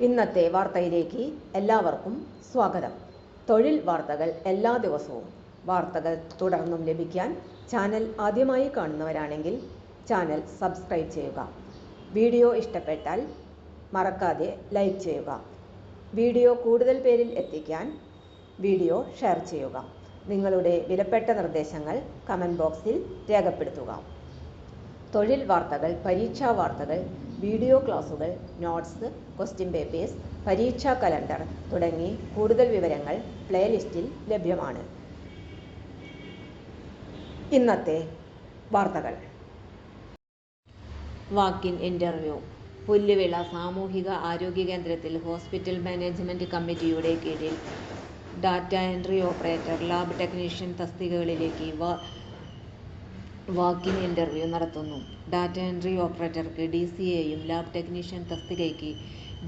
ഇന്നത്തെ വാർത്തയിലേക്ക് എല്ലാവർക്കും സ്വാഗതം. തൊഴിൽ വാർത്തകൾ എല്ലാ ദിവസവും വാർത്തകൾ തുടർന്നും ലഭിക്കാൻ ചാനൽ ആദ്യമായി കാണുന്നവരാണെങ്കിൽ ചാനൽ സബ്സ്ക്രൈബ് ചെയ്യുക. വീഡിയോ ഇഷ്ടപ്പെട്ടാൽ മറക്കാതെ ലൈക്ക് ചെയ്യുക. വീഡിയോ കൂടുതൽ പേരിൽ എത്തിക്കാൻ വീഡിയോ ഷെയർ ചെയ്യുക. നിങ്ങളുടെ വിലപ്പെട്ട നിർദ്ദേശങ്ങൾ കമൻറ്റ് ബോക്സിൽ രേഖപ്പെടുത്തുക. തൊഴിൽ വാർത്തകൾ, പരീക്ഷാ വാർത്തകൾ, വീഡിയോ ക്ലാസുകൾ, നോട്ട്സ്, ക്വസ്റ്റ്യൻ പേപ്പേഴ്സ്, പരീക്ഷാ കലണ്ടർ തുടങ്ങി കൂടുതൽ വിവരങ്ങൾ പ്ലേലിസ്റ്റിൽ ലഭ്യമാണ്. ഇന്നത്തെ വാർത്തകൾ. Walk in interview. പുല്ലുവിള സാമൂഹിക ആരോഗ്യ കേന്ദ്രത്തിൽ ഹോസ്പിറ്റൽ മാനേജ്മെൻറ്റ് കമ്മിറ്റിയുടെ കീഴിൽ data entry operator, lab technician തസ്തികകളിലേക്ക് വാക്കിൻ ഇൻ്റർവ്യൂ നടത്തുന്നു. ഡാറ്റ എൻട്രി ഓപ്പറേറ്റർക്ക് DCAയും ലാബ് ടെക്നീഷ്യൻ തസ്തികയ്ക്ക്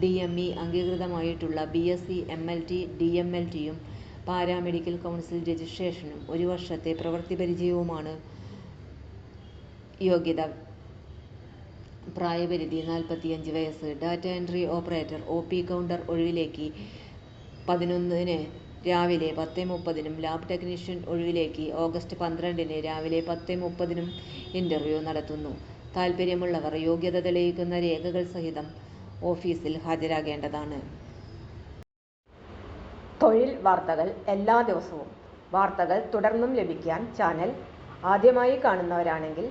DME അംഗീകൃതമായിട്ടുള്ള BSc, MLT, DMLTയും പാരാമെഡിക്കൽ കൗൺസിൽ രജിസ്ട്രേഷനും 1 വർഷത്തെ പ്രവൃത്തി പരിചയവുമാണ് യോഗ്യത. പ്രായപരിധി 45 വയസ്സ്. Data entry operator OP counter ഒഴിവിലേക്ക് 11-ന് രാവിലെ 10:30-നും ലാബ് ടെക്നീഷ്യൻ ഒഴിവിലേക്ക് ഓഗസ്റ്റ് 12-ന് രാവിലെ 10:30-നും ഇൻ്റർവ്യൂ നടത്തുന്നു. താൽപ്പര്യമുള്ളവർ യോഗ്യത തെളിയിക്കുന്ന രേഖകൾ സഹിതം ഓഫീസിൽ ഹാജരാകേണ്ടതാണ്. തൊഴിൽ വാർത്തകൾ എല്ലാ ദിവസവും വാർത്തകൾ തുടർന്നും ലഭിക്കാൻ ചാനൽ ആദ്യമായി കാണുന്നവരാണെങ്കിൽ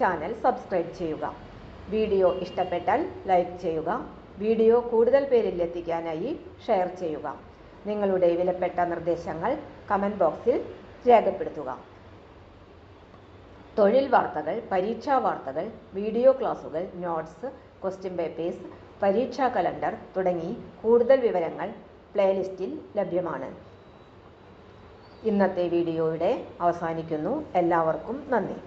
ചാനൽ സബ്സ്ക്രൈബ് ചെയ്യുക. വീഡിയോ ഇഷ്ടപ്പെട്ടാൽ ലൈക്ക് ചെയ്യുക. വീഡിയോ കൂടുതൽ പേരിൽ എത്തിക്കാനായി ഷെയർ ചെയ്യുക. നിങ്ങളുടെ വിലപ്പെട്ട നിർദ്ദേശങ്ങൾ കമൻറ്റ് ബോക്സിൽ രേഖപ്പെടുത്തുക. തൊഴിൽ വാർത്തകൾ, പരീക്ഷാ വാർത്തകൾ, വീഡിയോ ക്ലാസുകൾ, നോട്ട്സ്, ക്വസ്റ്റ്യൻ പേപ്പേഴ്സ്, പരീക്ഷാ കലണ്ടർ തുടങ്ങി കൂടുതൽ വിവരങ്ങൾ പ്ലേലിസ്റ്റിൽ ലഭ്യമാണ്. ഇന്നത്തെ വീഡിയോയുടെ അവസാനിക്കുന്നു. എല്ലാവർക്കും നന്ദി.